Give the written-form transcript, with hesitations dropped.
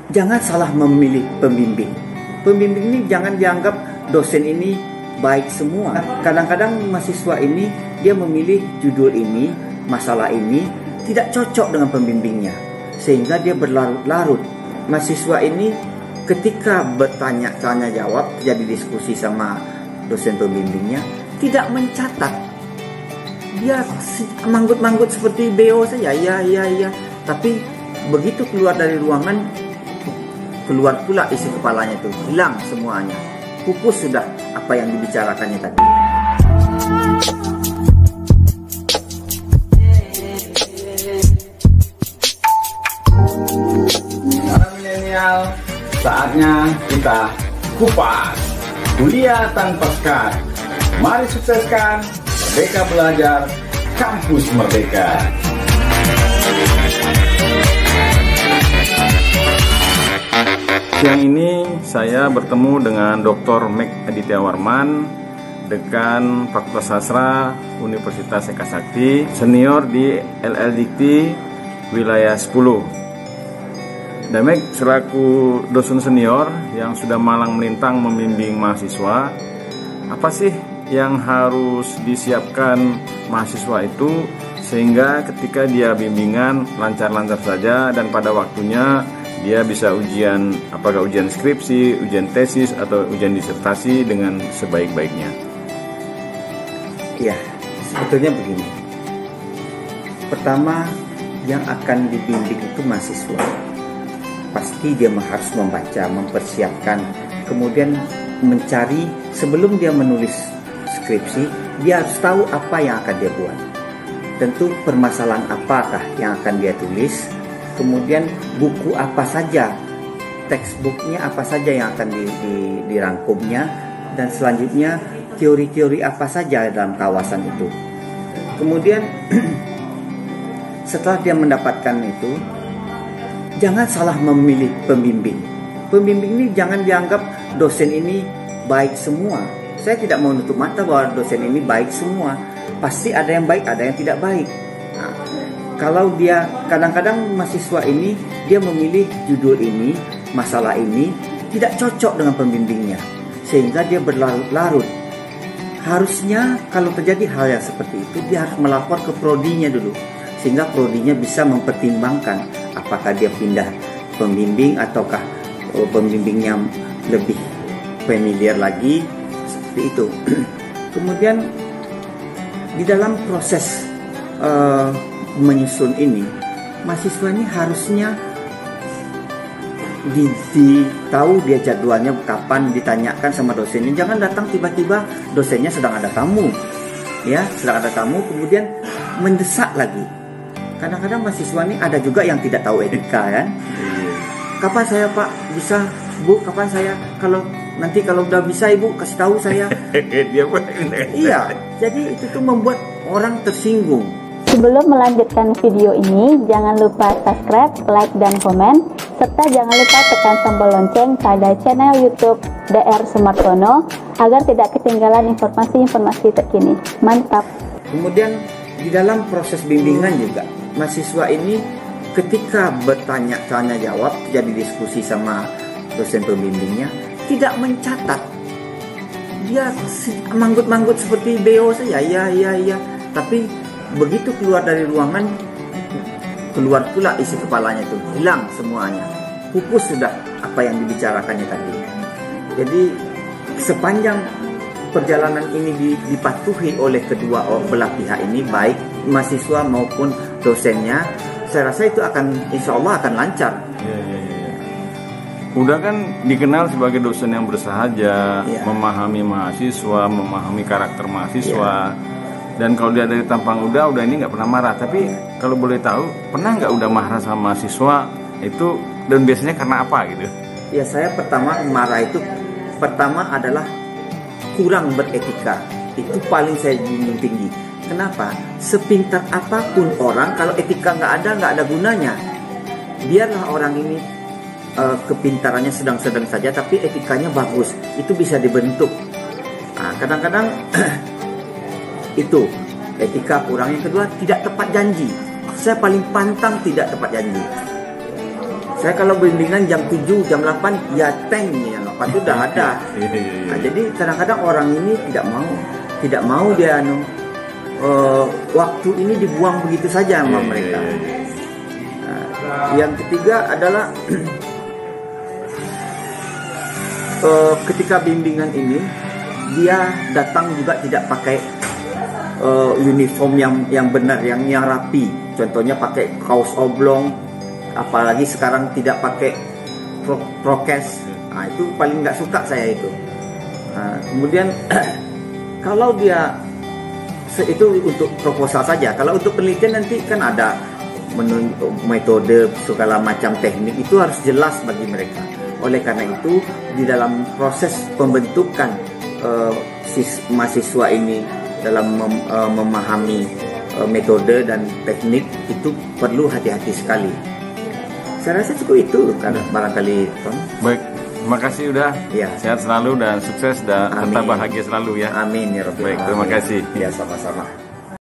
jangan salah memilih pembimbing. Pembimbing ini jangan dianggap dosen ini baik semua. Kadang-kadang mahasiswa ini dia memilih judul ini, masalah ini tidak cocok dengan pembimbingnya, sehingga dia berlarut-larut. Mahasiswa ini ketika bertanya jawab, jadi diskusi sama dosen pembimbingnya, tidak mencatat. Dia manggut-manggut seperti BO saja, ya. Tapi begitu keluar dari ruangan, keluar pula isi kepalanya itu, hilang semuanya. Pupus sudah apa yang dibicarakannya tadi. Para milenial, saatnya kita kupas kuliah tanpa sekat. Mari sukseskan Merdeka Belajar Kampus Merdeka. Siang ini saya bertemu dengan Dr. Meg Aditya Warman, Dekan Fakultas Sastra Universitas Eka Sakti, senior di LL Dikti Wilayah 10. Dan Meg selaku dosen senior yang sudah malang melintang membimbing mahasiswa, apa sih yang harus disiapkan mahasiswa itu sehingga ketika dia bimbingan lancar-lancar saja dan pada waktunya dia bisa ujian, apakah ujian skripsi, ujian tesis, atau ujian disertasi dengan sebaik-baiknya? Ya, sebetulnya begini. Pertama, yang akan dibimbing itu mahasiswa. Pasti dia harus membaca, mempersiapkan, kemudian mencari sebelum dia menulis skripsi, dia harus tahu apa yang akan dia buat. Tentu permasalahan apakah yang akan dia tulis, kemudian buku apa saja, textbooknya apa saja yang akan dirangkumnya, dan selanjutnya teori-teori apa saja dalam kawasan itu. Kemudian setelah dia mendapatkan itu, jangan salah memilih pembimbing. Pembimbing ini jangan dianggap dosen ini baik semua. Saya tidak mau menutup mata bahwa dosen ini baik semua. Pasti ada yang baik, ada yang tidak baik. Nah, kalau dia kadang-kadang mahasiswa ini dia memilih judul ini, masalah ini tidak cocok dengan pembimbingnya, sehingga dia berlarut-larut. Harusnya kalau terjadi hal yang seperti itu, dia harus melapor ke prodinya dulu, sehingga prodinya bisa mempertimbangkan apakah dia pindah pembimbing ataukah pembimbingnya lebih familiar lagi, seperti itu. Kemudian di dalam proses menyusun ini, mahasiswa ini harusnya tahu dia jadwalnya kapan, ditanyakan sama dosennya. Jangan datang tiba-tiba dosennya sedang ada tamu, ya, sedang ada tamu, kemudian mendesak lagi. Kadang-kadang mahasiswa ini ada juga yang tidak tahu etika, kan? Kapan saya Pak bisa, Bu? Kapan saya? Kalau udah bisa Ibu kasih tahu saya. Iya, jadi itu tuh membuat orang tersinggung. Sebelum melanjutkan video ini, jangan lupa subscribe, like, dan komen, serta jangan lupa tekan tombol lonceng pada channel YouTube DR Sumartono agar tidak ketinggalan informasi-informasi terkini. Mantap! Kemudian di dalam proses bimbingan juga, mahasiswa ini ketika bertanya jawab, jadi diskusi sama dosen pembimbingnya, tidak mencatat. Dia manggut-manggut seperti BO saja, ya. Tapi begitu keluar dari ruangan, keluar pula isi kepalanya itu, hilang semuanya. Pupus sudah apa yang dibicarakannya tadi. Jadi sepanjang perjalanan ini dipatuhi oleh kedua belah pihak ini, baik mahasiswa maupun dosennya, saya rasa itu insya Allah akan lancar. Udah kan dikenal sebagai dosen yang bersahaja, memahami mahasiswa, memahami karakter mahasiswa. Dan kalau dia dari tampang udah ini nggak pernah marah. Tapi kalau boleh tahu, pernah nggak udah marah sama mahasiswa itu, dan biasanya karena apa gitu? Ya, saya pertama marah itu adalah kurang beretika. Itu paling saya junjung tinggi. Kenapa? Sepintar apapun orang, kalau etika nggak ada gunanya. Biarlah orang ini kepintarannya sedang-sedang saja, tapi etikanya bagus. Itu bisa dibentuk. Nah, kadang-kadang itu etika kurang. Yang kedua, tidak tepat janji. Saya paling pantang tidak tepat janji. Saya kalau bimbingan jam 7, jam 8 ya tank ya, lepas itu udah ada. Nah, jadi kadang-kadang orang ini tidak mau dia waktu ini dibuang begitu saja sama mereka. Nah, yang ketiga adalah ketika bimbingan ini dia datang juga tidak pakai uniform yang benar, yang rapi. Contohnya pakai kaos oblong, apalagi sekarang tidak pakai prokes. Nah, itu paling nggak suka saya itu. Nah, kemudian kalau dia itu untuk proposal saja. Kalau untuk penelitian nanti kan ada metode segala macam teknik, itu harus jelas bagi mereka. Oleh karena itu di dalam proses pembentukan mahasiswa ini dalam memahami metode dan teknik itu perlu hati-hati sekali. Saya rasa cukup itu karena barangkali Tom. Baik, terima kasih udah. Ya. Sehat selalu dan sukses dan tetap bahagia selalu ya. Amin ya Rabbi. Baik, terima kasih. Ya, sama-sama.